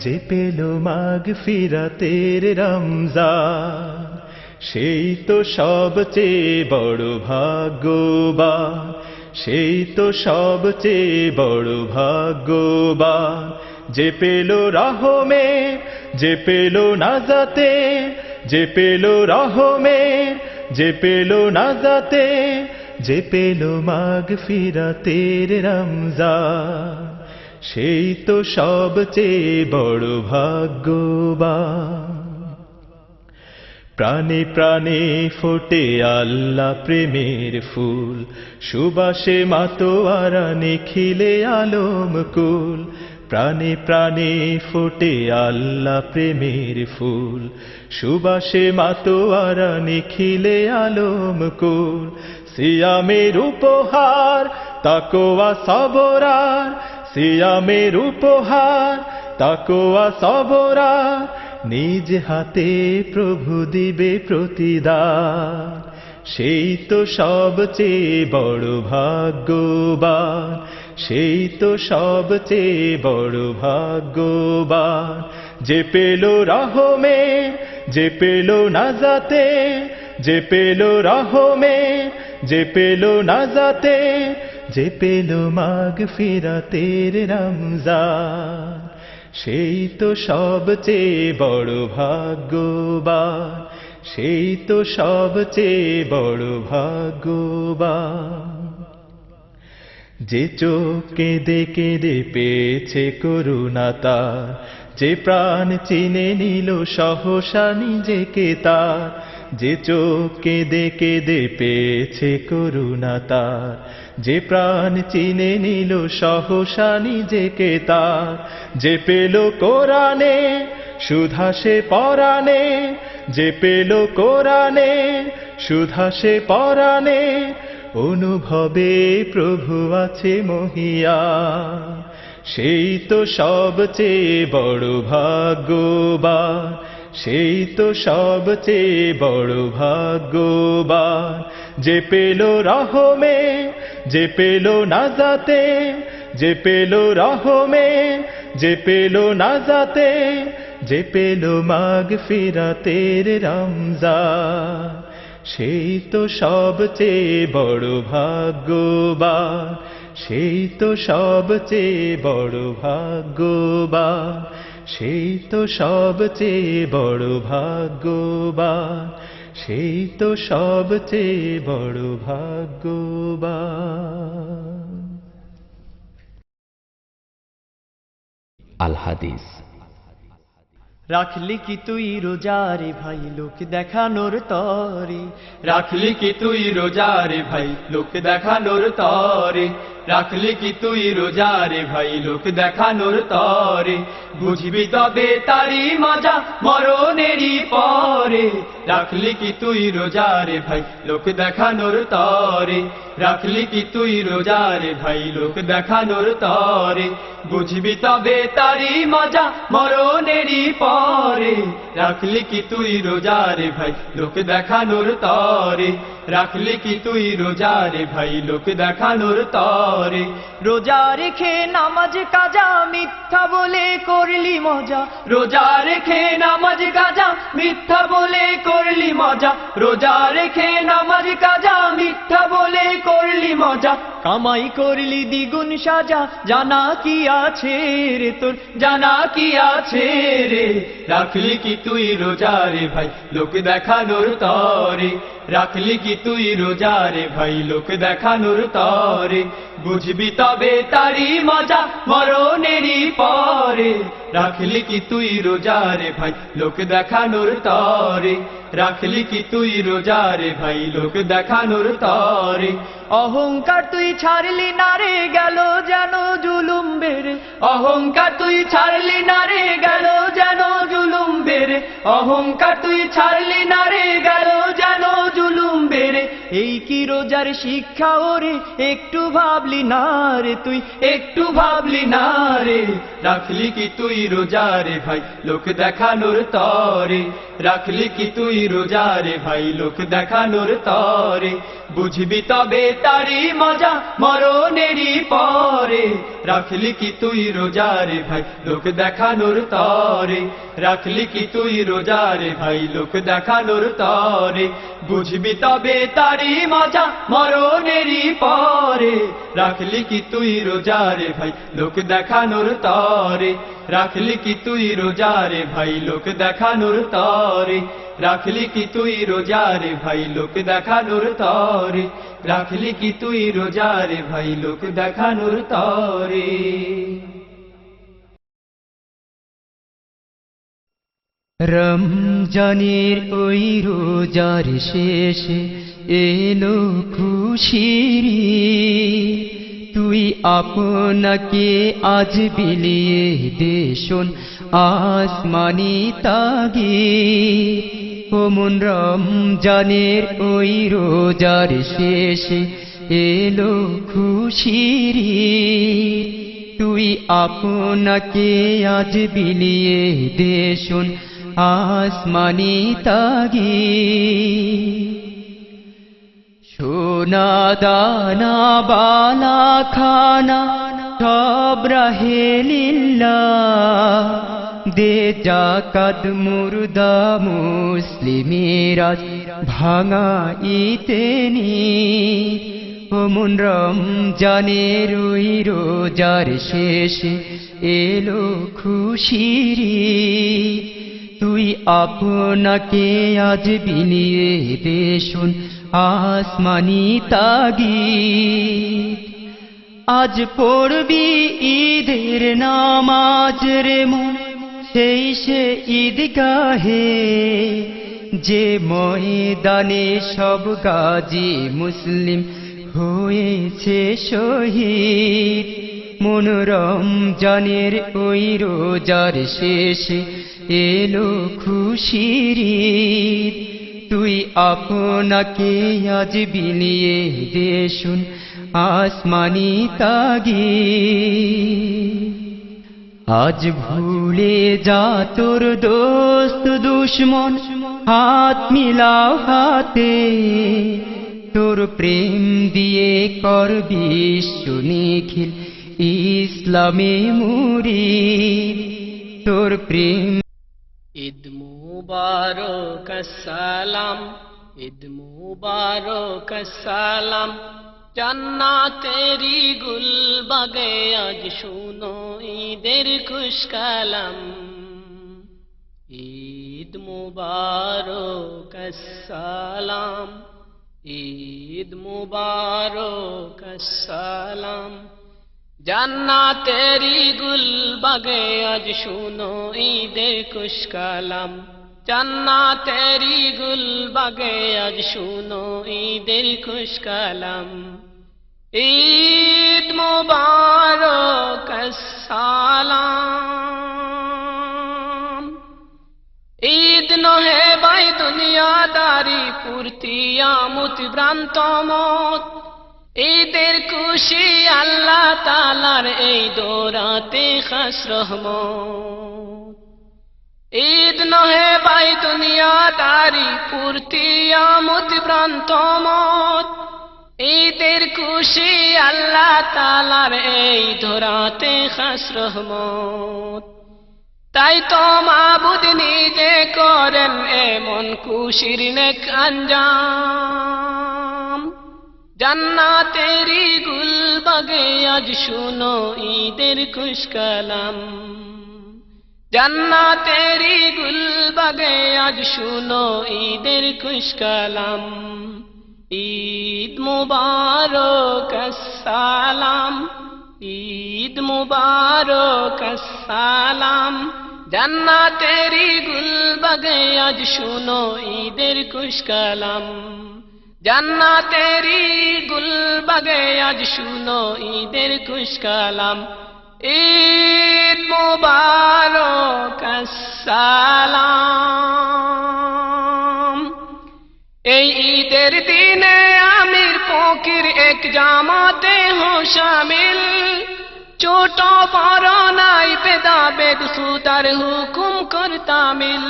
যে পেল মাগফিরাতের রমজান। সেই তো সবচেয়ে বড় ভাগ্যবান, সেই তো সবচেয়ে বড় ভাগ্যবান, যে পেল রহমের, যে পেল নাজাতে, যে পেল রহমের, যে পেল নাজাতে, যে পেল মাগফিরাতের রমজান। সেই তো সবচেয়ে বড় ভাগ্যবান। প্রাণে প্রাণে ফোটে আল্লাহ প্রেমের ফুল, সুবাসে মাতোয়ারা নিখিলে আলম কুল। প্রাণে প্রাণে ফোটে আল্লাহ প্রেমের ফুল, সুবাসে মাতোয়ারা নিখিলে আলম কুল। সিয়ামের উপহার তাকওয়া সবরার, সিয়ামের উপহার তাকওয়া সবরার, নিজ হাতে প্রভু দিবে প্রতিদান। সেই তো সবচেয়ে বড় ভাগ্যবান, সেই তো সবচেয়ে বড় ভাগ্যবান, যে পেল রহমের, যে পেল নাজাতে, যে পেল রহমের, যে পেল নাজাতে, যে পেল মাগফিরাতের রমজান। সেই তো সবচেয়ে বড় ভাগ্যবান, সেই তো সবচেয়ে বড় ভাগ্যবান। যে চোখ কেঁদে কেঁদে পেয়েছে করুণা তার, যে প্রাণ চিনে নিল সহসা নিজেকে তার। যে চোখ কেঁদে কেঁদে পেয়েছে করুণা তার, যে প্রাণ চিনে নিল সহসা নিজেকে তার। যে পেল কোরআনে সুধা সে পরাণে, যে পেল কোরআনে সুধা সে পরাণে, অনুভবে প্রভু আছে মহিয়ান। সেই তো সবচেয়ে বড় ভাগ্যবান, সেই তো সবচেয়ে বড় ভাগ্যবান, যে পেল রহমে, যে পেল নাজাতে, যে পেল রহমে, যে পেল নাজাতে, যে পেল মাগফিরাতের রমজান, সেই তো সবচেয়ে বড় ভাগ্যবান, সেই তো সবচেয়ে বড় ভাগ্যবান, সেই তো সবচেয়ে বড় ভাগ্যবান, সেই তো সবচেয়ে বড় ভাগ্যবান। আল হাদিস। রাখলি কি তুই রোজা রে ভাই লোক দেখানোর তরে, রাখলি কি তুই রোজা রে ভাই লোক দেখানোর তরে, রাখলি কি তুই রোজা রে ভাই লোক দেখানোর তরে, বুঝবি তবে তারি মজা মরণেরই পরে, রাখলি কি তুই রোজা রে ভাই লোক দেখানোর তরে, রাখলি কি তুই রোজা রে ভাই লোক দেখানোর তরে, বুঝবি তবে তারি মজা মরণেরই পরে, রাখলি কি তুই রোজা রে ভাই লোক দেখানোর তরে, রাখলি কি তুই রোজা রে ভাই লোক দেখানোর তরে, রোজা রেখে নামাজ কাজা মিথ্যা বলে করলি মজা, রোজা রেখে নামাজ কাজা মিথ্যা বলে করলি মজা, রোজা রেখে নামাজ কাজা মিথ্যা বলে করলি মজা, কামাই করলি দ্বিগুণ সাজা, জানা কি আছে রে তোর, জানা কি আছে রে, রাখলি কি তুই রোজা রে ভাই লোক দেখানোর তরে, রাখলি কি তুই রোজা রে ভাই লোক দেখানোর তরে, বুঝবি তবে তারি মজা মরণেরই পরে, রাখলি কি তুই রোজা রে ভাই লোক দেখানোর তরে, রাখলি কি তুই রোজা রে ভাই লোক দেখানোর তরে, অহংকার তুই ছাড়লি না রে গেল যেন জুলুম বেড়ে, অহংকার তুই ছাড়লি না রে গেল যেন জুলুম বেড়ে, অহংকার তুই ছাড়লি না রে গেল যেন জুলুম বেড়ে, এই কি রোজার শিক্ষা ওরে একটু ভাবলি না রে তুই, একটু ভাবলি না রে, রাখলি কি তুই রোজা রে ভাই লোক দেখানোর তরে, রাখলি কি তুই রোজা রে ভাই লোক দেখানোর তরে, বুঝবি তবে তারি মজা মরণেরই পরে, রাখলি কি তুই রোজা রে ভাই লোক দেখানোর তরে, রাখলি কি তুই রোজা রে ভাই লোক দেখানোর তরে, বুঝবি তবে তারি মজা মরণেরই পরে, রাখলি কি তুই রোজা রে ভাই লোক দেখানোর তরে, রাখলি কি তুই রোজা রে ভাই লোক দেখানোর তরে, রাখলি কি তুই রোজা রে ভাই লোক দেখানোর তরে, রাখলি কি তুই রোজা রে ভাই লোক দেখানোর তরে। রমজানের ওই রোজার শেষে এলো খুশির, তুই আপনাকে আজ বিলিয়ে দে শোন আসমানি তাগিদ, ও মন রমজানের ওই রোজার শেষে এলো খুশির, তুই আপনাকে আজ বিলিয়ে দে শোন আসমানি তাগিদ, সোনা দানা বালা খানা সব রাহে লিল্লাহ, দে জাকাত মুর্দা মুসলিমেরা ভাঙা ইতেনি, ও মন রমজানের ওই রোজার শেষে এলো খুশির, তুই আপনাকে আজ বিলিয়ে দে শোন আসমানি তাগিদ, আজ পড়বি ঈদের নামাজ রে মন সেই সে ঈদগাহে, যে ময়দানে সব গাজী মুসলিম হয়েছে শহীদ, মন রমজানের ওই রোজার শেষে এলো খুশির, তুই আপনাকে আজ বিলিয়ে দে শোন আসমানি তাগিদ, আজ ভুলে যা তোর দোস্ত দুশ্মন হাত মিলাও হাতে, তোর প্রেম দিয়ে কর বিশ্ব নিখিল ইসলামে মুরিদ, তোর প্রেম। ঈদ মুবারক আসসালাম, ঈদ মুবারক আসসালাম, জান্নাতেরি গুলবাগে আজ শুনো ঈদের খুশ কালাম। ঈদ মুবারক আসসালাম, ঈদ মুবারক আসসালাম, জান্নাতেরি গুলবাগে আজ শুনো ঈদের খুশ কালাম। জান্নাতেরি গুলবাগে আজ শুনো ঈদের খুশ কালাম। ঈদ মুবারক আসসালাম। ঈদ নহে বাই দুনিয়াদারি পূর্তি আমুত ভ্রান্ত মত, ঈদের খুশি আল্লাহ তাআলার এই দোরাতে খাস রহমত। ঈদ নহে বাই দুনিয়াদারি পূর্তি আমুত ভ্রান্ত মত, ঈদের খুশি আল্লাহ তাআলার এই দোরাতে খাস রহমত। তাই তো মাবুদ নিজে করেন এমন খুশির নেক আঞ্জাম। জান্নাতেরি গুলবাগে আজ শুনো ঈদের খুশ কালাম। জান্নাতেরি গুলবাগে আজ শুনো ঈদের খুশ কালাম। ঈদ মুবারক আসসালাম, ঈদ মুবারক আসসালাম, জান্নাতেরি গুলবাগে আজ শুনো ঈদের খুশ কালাম। জান্নাতেরি গুলবাগে আজ শুনো ঈদের খুশ কালাম। ঈদ মুবারক আসসালাম। এই ঈদের দিনে আমির ফকির এক জামাতে হো শামিল, ছোট বড় নাই ভেদাভেদ খুদার হুকুম করতামিল।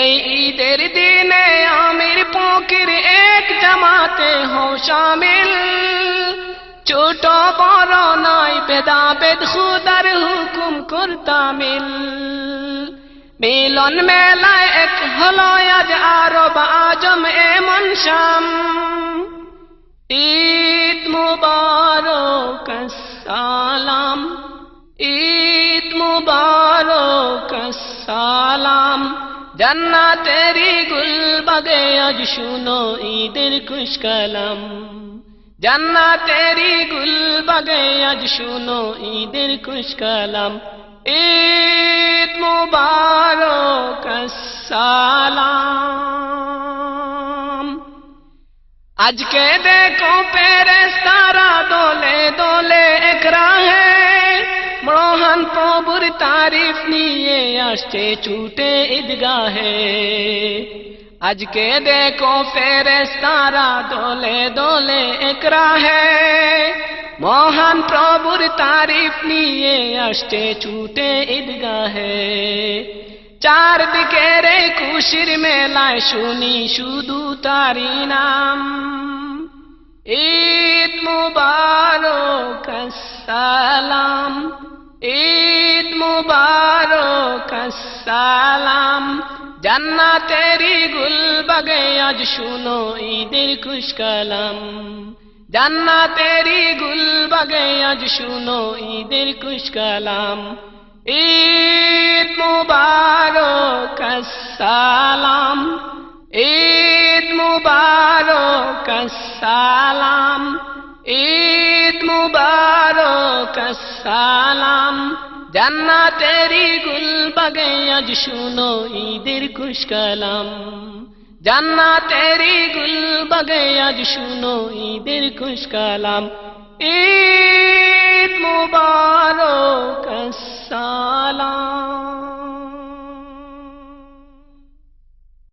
এই ঈদের দিনে আমির ফকির এক জামাতে হো শামিল, ছোট বড় নাই ভেদাভেদ খুদার হুকুম করতামিল। মিলন মেলায় এক হলো আজ আরব আজম এমন শাম। ঈদ মুবারক আসসালাম, ঈদ মুবারক আসসালাম, জান্নাতেরি গুলবাগে আজ শুনো ঈদের খুশ কালাম। জান্নাতেরি গুলবাগে আজ শুনো ঈদের খুশ কালাম। ঈদ মুবারক আসসালাম। আজকে দেখো ফেরেশতারা দোলে দোলে এক রাহে, মহান প্রভুর তারিফ নিয়ে আসছে ছুটে ঈদগাহে। আজকে দেখো ফেরেশতারা দোলে দোলে এক রাহে, মহান প্রভুর তারিফ নিয়ে আসছে ছুটে ঈদগাহে। চারদিকে রে খুশির মেলায় শুনি শুধু তারি নাম। ঈদ মুবারক আসসালাম, ঈদ মুবারক আসসালাম, জান্নাতেরি গুলবাগে আজ শুনো ঈদের খুশ কালাম। জান্নাতেরি গুলবাগে আজ শুনো ঈদের খুশ কালাম। ঈদ মুবারক আসসালাম, ঈদ মুবারক আসসালাম, ঈদ মুবারক আসসালাম, জান্নাতেরি গুলবাগে আজ শুনো ঈদের খুশ কালাম। জান্নাতেরি গুলবাগে আজ শুনো ঈদের খুশ কালাম। ঈদ